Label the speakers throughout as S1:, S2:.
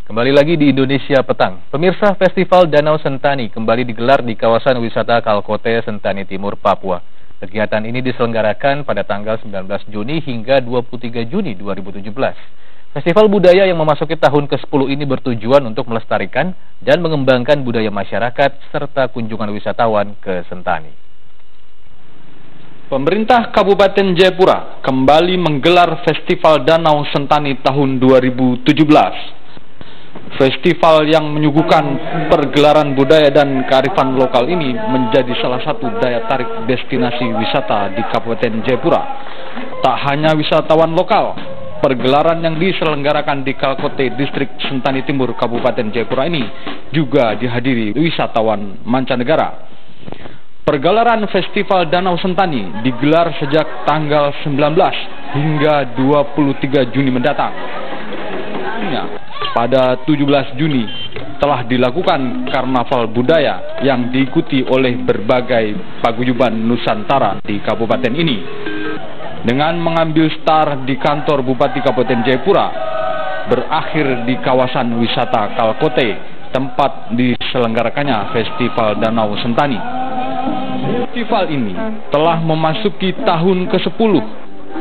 S1: Kembali lagi di Indonesia Petang. Pemirsa, Festival Danau Sentani kembali digelar di kawasan wisata Kalkote, Sentani Timur, Papua. Kegiatan ini diselenggarakan pada tanggal 19 Juni hingga 23 Juni 2017. Festival budaya yang memasuki tahun ke-10 ini bertujuan untuk melestarikan dan mengembangkan budaya masyarakat serta kunjungan wisatawan ke Sentani.
S2: Pemerintah Kabupaten Jayapura kembali menggelar Festival Danau Sentani tahun 2017. Festival yang menyuguhkan pergelaran budaya dan kearifan lokal ini menjadi salah satu daya tarik destinasi wisata di Kabupaten Jayapura. Tak hanya wisatawan lokal, pergelaran yang diselenggarakan di Kalkote, Distrik Sentani Timur, Kabupaten Jayapura ini juga dihadiri wisatawan mancanegara. Pergelaran Festival Danau Sentani digelar sejak tanggal 19 hingga 23 Juni mendatang. Pada 17 Juni telah dilakukan karnaval budaya yang diikuti oleh berbagai paguyuban Nusantara di kabupaten ini. Dengan mengambil star di kantor Bupati Kabupaten Jayapura, berakhir di kawasan wisata Kalkote, tempat diselenggarakannya Festival Danau Sentani. Festival ini telah memasuki tahun ke-10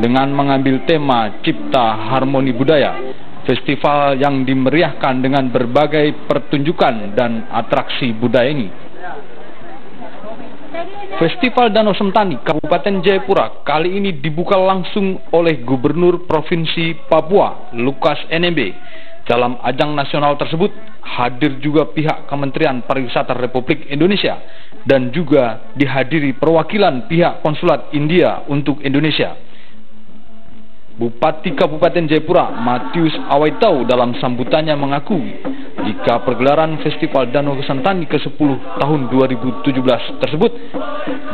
S2: dengan mengambil tema Cipta Harmoni Budaya. Festival yang dimeriahkan dengan berbagai pertunjukan dan atraksi budaya ini. Festival Danau Sentani Kabupaten Jayapura kali ini dibuka langsung oleh Gubernur Provinsi Papua, Lukas NMB. Dalam ajang nasional tersebut hadir juga pihak Kementerian Pariwisata Republik Indonesia dan juga dihadiri perwakilan pihak Konsulat India untuk Indonesia. Bupati Kabupaten Jayapura, Matius Awaitau, dalam sambutannya mengaku jika pergelaran Festival Danau Sentani ke-10 tahun 2017 tersebut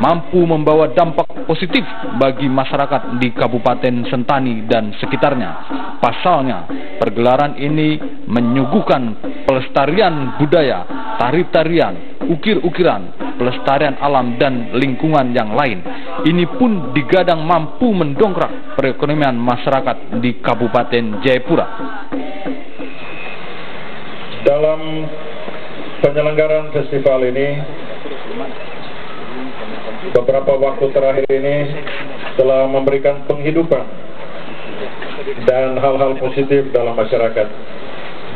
S2: mampu membawa dampak positif bagi masyarakat di Kabupaten Sentani dan sekitarnya. Pasalnya, pergelaran ini menyuguhkan pelestarian budaya, tari-tarian, ukir-ukiran, pelestarian alam dan lingkungan yang lain. Ini pun digadang mampu mendongkrak perekonomian masyarakat di Kabupaten Jayapura.
S3: Dalam penyelenggaraan festival ini, beberapa waktu terakhir ini telah memberikan penghidupan dan hal-hal positif dalam masyarakat.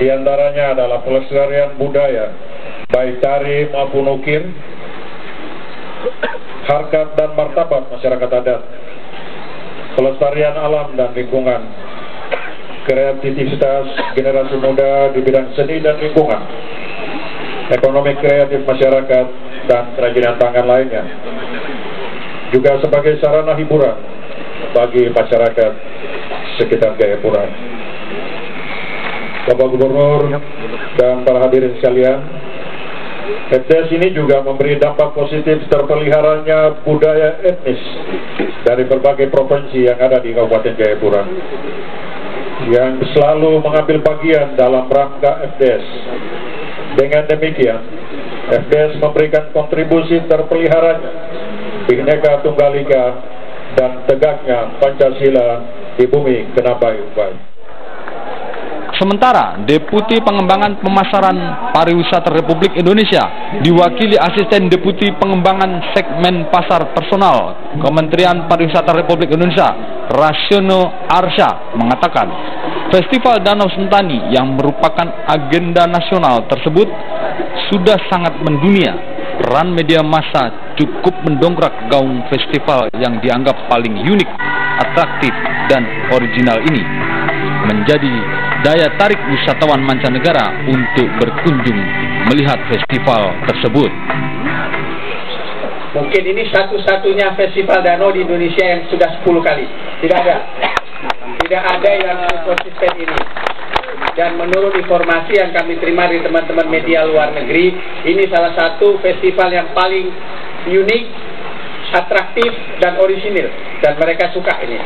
S3: Di antaranya adalah pelestarian budaya, baik tari maupun ukir, harkat dan martabat masyarakat adat, pelestarian alam dan lingkungan, kreativitas generasi muda di bidang seni dan lingkungan, ekonomi kreatif masyarakat, dan kerajinan tangan lainnya. Juga sebagai sarana hiburan bagi masyarakat sekitar Jayapura. Bapak Gubernur dan para hadirin sekalian, FDS ini juga memberi dampak positif terpeliharanya budaya etnis dari berbagai provinsi yang ada di Kabupaten Jayapura, yang selalu mengambil bagian dalam rangka FDS. Dengan demikian, FDS memberikan kontribusi terpeliharanya Bhinneka Tunggal Ika dan tegaknya Pancasila di bumi Kenabai-Ubai.
S2: Sementara Deputi Pengembangan Pemasaran Pariwisata Republik Indonesia diwakili Asisten Deputi Pengembangan Segmen Pasar Personal Kementerian Pariwisata Republik Indonesia, Rasiono Arsha, mengatakan Festival Danau Sentani yang merupakan agenda nasional tersebut sudah sangat mendunia. Peran media massa cukup mendongkrak gaung festival yang dianggap paling unik, atraktif, dan original ini menjadi daya tarik wisatawan mancanegara untuk berkunjung melihat festival tersebut.
S4: Mungkin ini satu-satunya festival danau di Indonesia yang sudah 10 kali. Tidak ada yang konsisten ini. Dan menurut informasi yang kami terima dari teman-teman media luar negeri, ini salah satu festival yang paling unik, atraktif, dan orisinil. Dan mereka suka ini.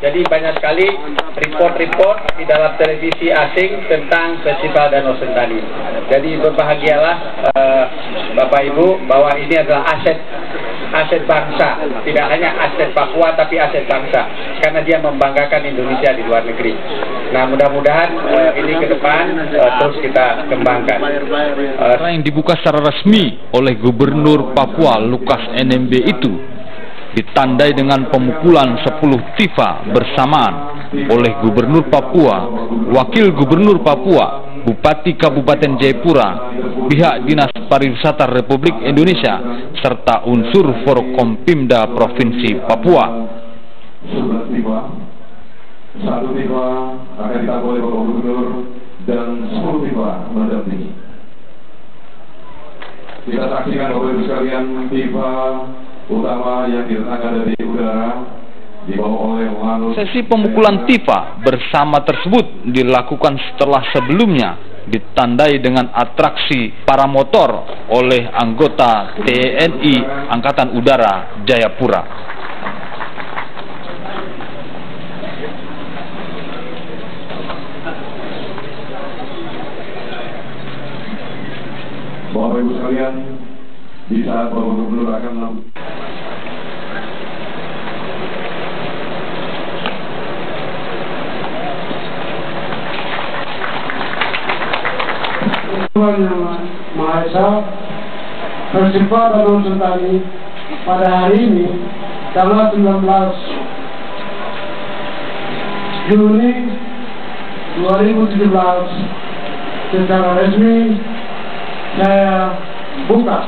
S4: Jadi banyak sekali report-report di dalam televisi asing tentang Festival Danau Sentani. Jadi berbahagialah Bapak Ibu bahwa ini adalah aset bangsa, tidak hanya aset Papua tapi aset bangsa, karena dia membanggakan Indonesia di luar negeri. Nah, mudah-mudahan ini ke depan terus kita kembangkan.
S2: Yang dibuka secara resmi oleh Gubernur Papua Lukas NMB itu ditandai dengan pemukulan 10 tifa bersamaan oleh Gubernur Papua, Wakil Gubernur Papua, Bupati Kabupaten Jayapura, pihak Dinas Pariwisata Republik Indonesia, serta unsur Forkompimda Provinsi Papua.
S5: 1 tifa akan ditanggung oleh Bapak Gubernur dan 10 tifa mendampingi. Kita saksikan Bapak Ibu sekalian tifa utama yang diletakkan dari udara dibawa oleh Lanut.
S2: Sesi pemukulan tifa bersama tersebut dilakukan setelah sebelumnya ditandai dengan atraksi paramotor oleh anggota TNI Angkatan Udara Jayapura.
S5: Bapak Ibu sekalian, di saat Bapak Gubernur akan melakukan
S6: Maha Esa, Festival Danau Sentani pada hari ini tanggal 19 Juni 2017 secara resmi saya buka.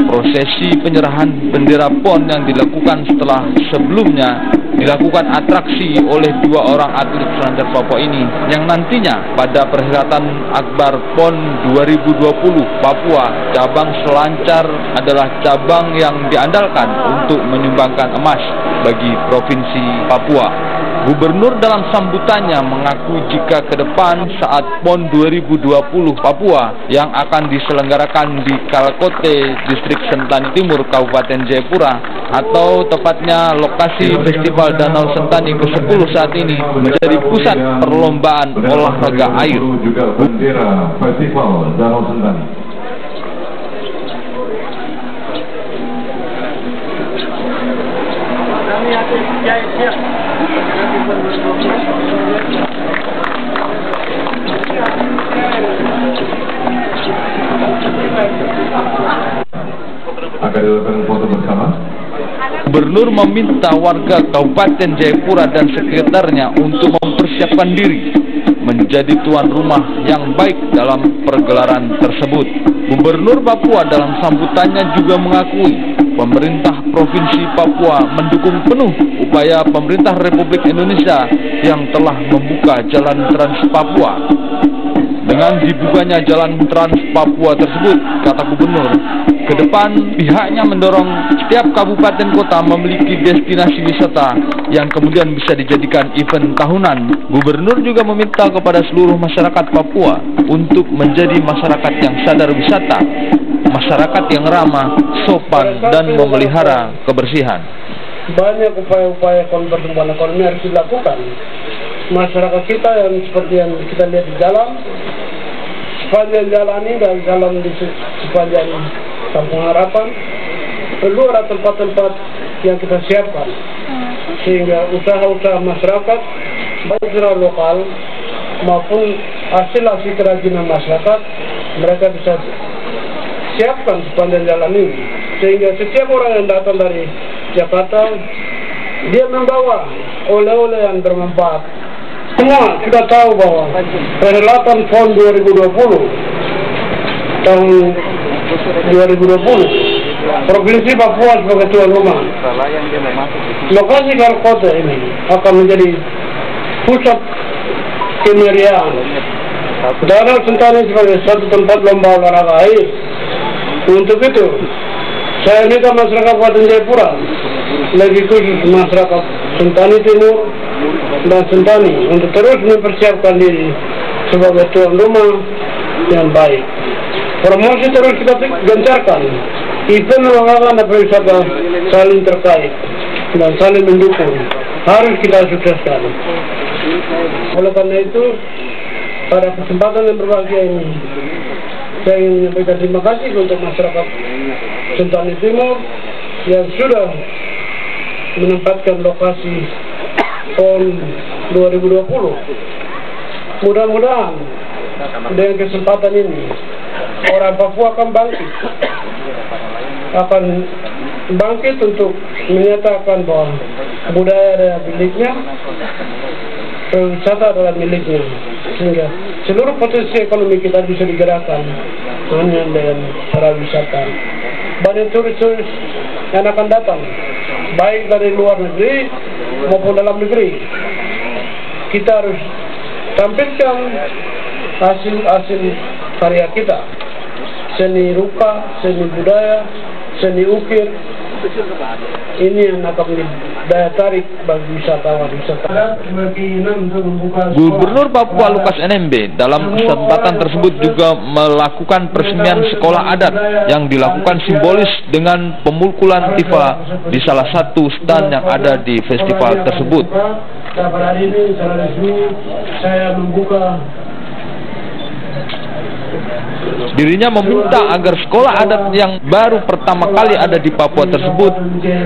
S2: Prosesi penyerahan bendera PON yang dilakukan setelah sebelumnya dilakukan atraksi oleh 2 orang atlet selancar Papua ini yang nantinya pada perhelatan Akbar PON 2020 Papua cabang selancar adalah cabang yang diandalkan untuk menyumbangkan emas bagi Provinsi Papua. Gubernur dalam sambutannya mengaku jika ke depan saat PON 2020 Papua yang akan diselenggarakan di Kalkote, Distrik Sentani Timur, Kabupaten Jayapura, atau tepatnya lokasi Festival Danau Sentani ke-10 saat ini menjadi pusat perlombaan olahraga air.
S5: Juga bendera Festival Danau Sentani. Akan dilakukan foto bersama.
S2: Gubernur meminta warga Kabupaten Jayapura dan sekitarnya untuk mempersiapkan diri menjadi tuan rumah yang baik dalam pergelaran tersebut. Gubernur Papua dalam sambutannya juga mengakui pemerintah Provinsi Papua mendukung penuh upaya pemerintah Republik Indonesia yang telah membuka jalan Trans Papua. Dengan dibukanya jalan Trans Papua tersebut, kata Gubernur, ke depan pihaknya mendorong setiap kabupaten kota memiliki destinasi wisata yang kemudian bisa dijadikan event tahunan. Gubernur juga meminta kepada seluruh masyarakat Papua untuk menjadi masyarakat yang sadar wisata, masyarakat yang ramah, sopan, dan memelihara kebersihan.
S6: Banyak upaya-upaya pertumbuhan ekonomi harus dilakukan. Masyarakat kita yang seperti yang kita lihat di jalan, sepanjang jalan ini dan jalan di sepanjang Kampung Harapan, perlu ada tempat-tempat yang kita siapkan sehingga usaha-usaha masyarakat baik secara lokal maupun hasil-hasil kerajinan masyarakat mereka bisa siapkan sepanjang jalan ini sehingga setiap orang yang datang dari Jakarta dia membawa oleh-oleh yang bermanfaat. Semua kita tahu bahwa perhelatan PON 2020 tahun 2020 Provinsi Papua sebagai tuan rumah, lokasi Kalkote ini akan menjadi pusat kemeriahan. Danau Sentani sebagai satu tempat lomba olahraga air. Untuk itu saya minta masyarakat Kabupaten Jayapura, lebih khusus masyarakat Sentani Timur dan Sentani untuk terus mempersiapkan diri sebagai tuan rumah dengan baik. Promosi terus kita gencarkan. Event olahraga dan pariwisata saling terkait dan saling mendukung. Harus kita sukseskan. Oleh karena itu, pada kesempatan yang berbahagia ini, saya ingin menyampaikan terima kasih untuk masyarakat Sentani Timur yang sudah menempatkan lokasi PON 2020. Mudah-mudahan dengan kesempatan ini orang Papua akan bangkit untuk menyatakan bahwa budaya adalah miliknya, pariwisata adalah miliknya, sehingga seluruh potensi ekonomi kita bisa digerakkan hanya dengan pariwisata. Banyak turis-turis yang akan datang, baik dari luar negeri maupun dalam negeri. Kita harus tampilkan hasil-hasil karya kita, seni rupa, seni budaya, seni ukir. Ini yang akan menjadi daya tarik bagi wisatawan.
S2: Gubernur Papua Lukas NMB dalam kesempatan tersebut juga melakukan peresmian sekolah adat yang dilakukan simbolis dengan pemukulan tifa di salah satu stand yang ada di festival tersebut.
S6: Pada hari ini secara resmi saya membuka.
S2: Dirinya meminta agar sekolah adat yang baru pertama kali ada di Papua tersebut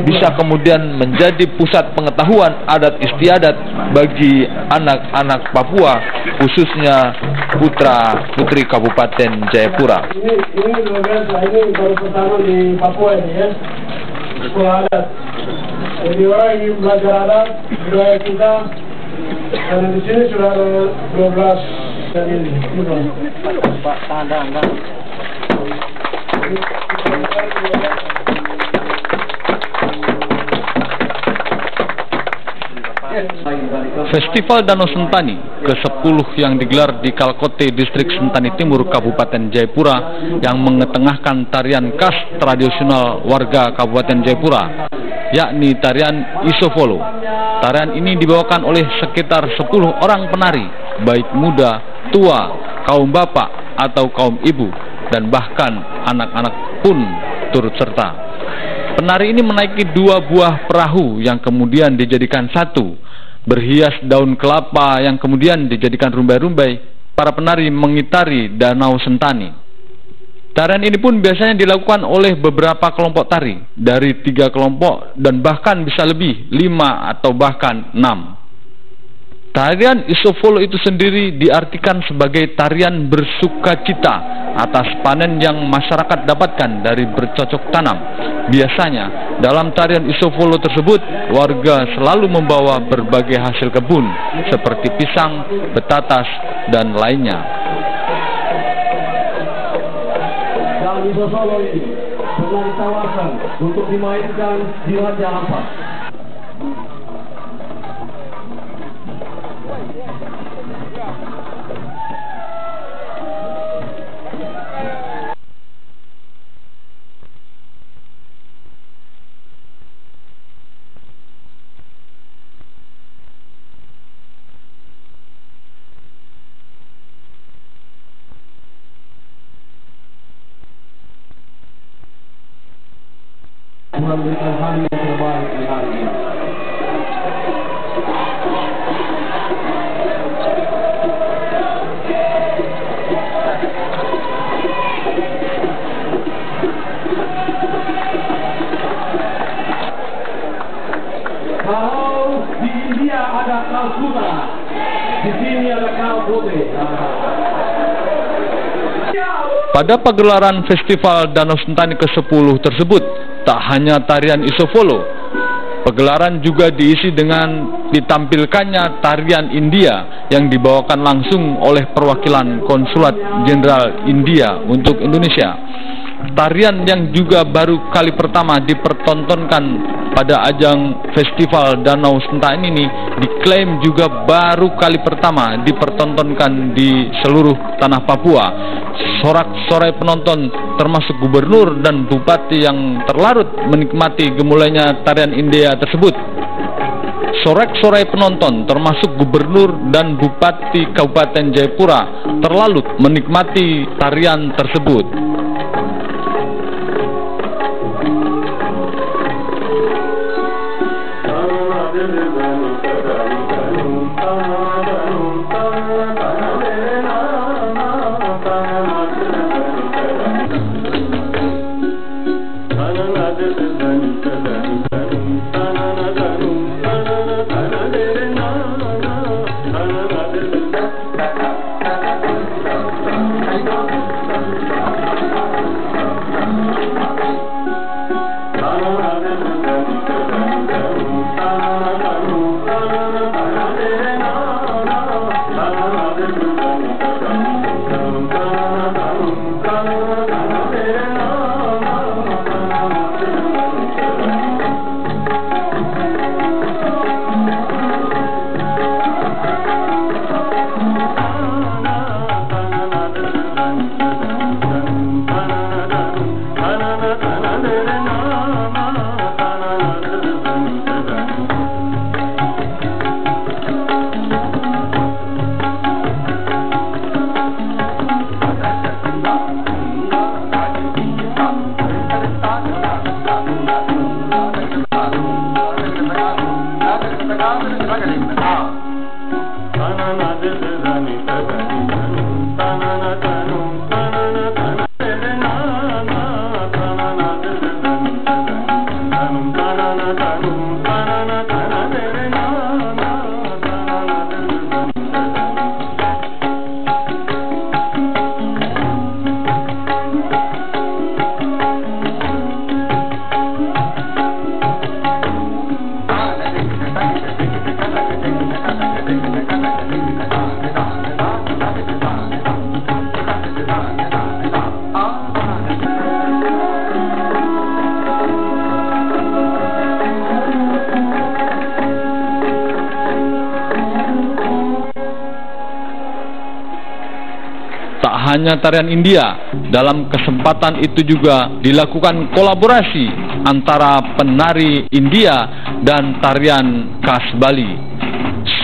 S2: bisa kemudian menjadi pusat pengetahuan adat istiadat bagi anak-anak Papua, khususnya putra-putri Kabupaten Jayapura.
S6: Ini luar biasa, ini baru pertama di Papua ini ya, sekolah adat. Jadi orang ingin belajar adat, budaya kita, karena di sini sudah ada 12 dan ini. Pak, tahan.
S2: Festival Danau Sentani ke-10 yang digelar di Kalkote, Distrik Sentani Timur, Kabupaten Jayapura, yang mengetengahkan tarian khas tradisional warga Kabupaten Jayapura, yakni tarian Isofolo. Tarian ini dibawakan oleh sekitar 10 orang penari, baik muda, tua, kaum bapak atau kaum ibu, dan bahkan anak-anak pun turut serta. Penari ini menaiki 2 buah perahu yang kemudian dijadikan satu, berhias daun kelapa yang kemudian dijadikan rumbai-rumbai. Para penari mengitari Danau Sentani. Tarian ini pun biasanya dilakukan oleh beberapa kelompok tari, dari 3 kelompok dan bahkan bisa lebih, 5 atau bahkan 6. Tarian Isofolo itu sendiri diartikan sebagai tarian bersukacita atas panen yang masyarakat dapatkan dari bercocok tanam. Biasanya dalam tarian Isofolo tersebut warga selalu membawa berbagai hasil kebun seperti pisang, betatas, dan lainnya.
S7: Dalam Isofolo ini pernah ditawarkan untuk dimainkan di Raja Ampat. Memberikan hari yang terbaik di hari ini. Kalau di India ada Kalkuta, di sini ada Kalkote.
S2: Pada pagelaran Festival Danau Sentani ke-10 tersebut, tak hanya tarian Isofolo, pagelaran juga diisi dengan ditampilkannya tarian India yang dibawakan langsung oleh perwakilan Konsulat Jenderal India untuk Indonesia. Tarian yang juga baru kali pertama dipertontonkan pada ajang Festival Danau Sentani ini diklaim juga baru kali pertama dipertontonkan di seluruh tanah Papua. Sorak-sorai penonton termasuk gubernur dan bupati yang terlarut menikmati gemulainya tarian India tersebut. Sorak-sorai penonton termasuk Gubernur dan Bupati Kabupaten Jayapura terlalu menikmati tarian tersebut. Tak hanya tarian India, dalam kesempatan itu juga dilakukan kolaborasi antara penari India dan tarian khas Bali.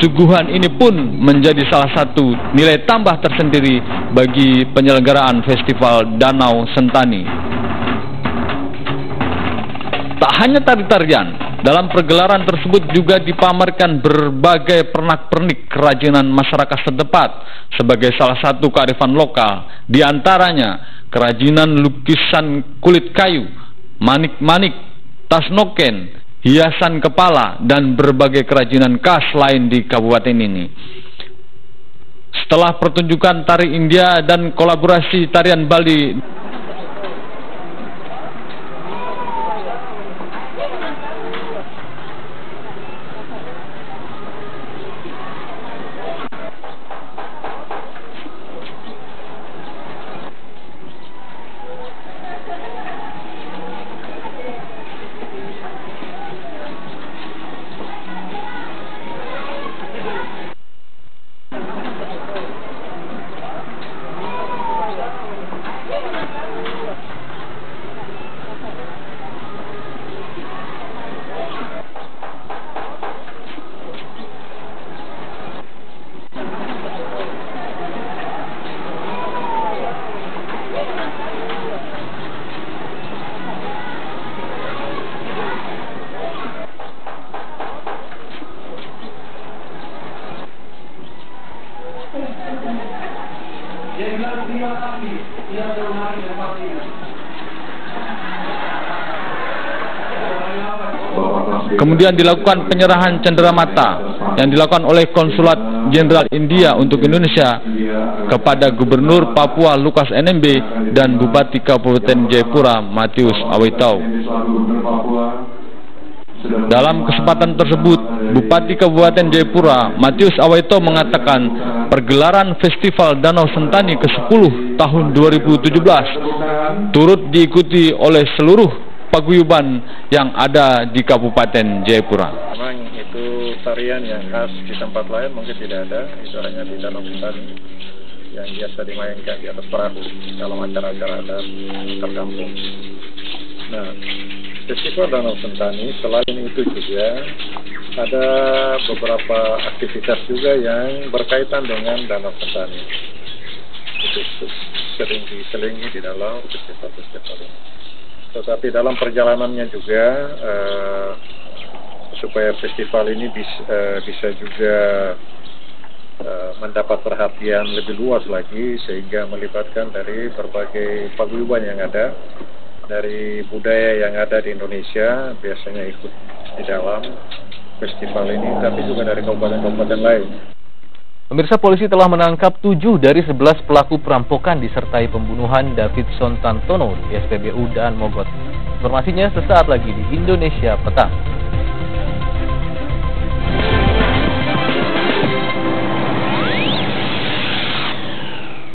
S2: Suguhan ini pun menjadi salah satu nilai tambah tersendiri bagi penyelenggaraan Festival Danau Sentani. Tak hanya tari-tarian, dalam pergelaran tersebut juga dipamerkan berbagai pernak-pernik kerajinan masyarakat setempat sebagai salah satu kearifan lokal, di antaranya kerajinan lukisan kulit kayu, manik-manik, tas noken, hiasan kepala, dan berbagai kerajinan khas lain di kabupaten ini. Setelah pertunjukan tari India dan kolaborasi tarian Bali, kemudian dilakukan penyerahan cenderamata yang dilakukan oleh Konsulat Jenderal India untuk Indonesia kepada Gubernur Papua Lukas NMB dan Bupati Kabupaten Jayapura Matius Awaitau. Dalam kesempatan tersebut, Bupati Kabupaten Jayapura Matius Awaitau mengatakan pergelaran Festival Danau Sentani ke-10 tahun 2017 turut diikuti oleh seluruh paguyuban yang ada di Kabupaten Jayapura.
S8: Memang itu tarian yang khas di tempat lain mungkin tidak ada, itu hanya di Danau Sentani yang biasa dimainkan di atas perahu dalam acara-acara adat terkampung. Nah, Festival Danau Sentani selain itu juga ada beberapa aktivitas juga yang berkaitan dengan Danau Sentani. Itu sering diselingi di dalam festival ini. Tetapi dalam perjalanannya juga supaya festival ini bisa juga mendapat perhatian lebih luas lagi, sehingga melibatkan dari berbagai paguyuban yang ada, dari budaya yang ada di Indonesia biasanya ikut di dalam festival ini, tapi juga dari kabupaten-kabupaten lain.
S1: Pemirsa, polisi telah menangkap 7 dari 11 pelaku perampokan disertai pembunuhan Davidson Tantono di SPBU Daan Mogot. Informasinya sesaat lagi di Indonesia Petang.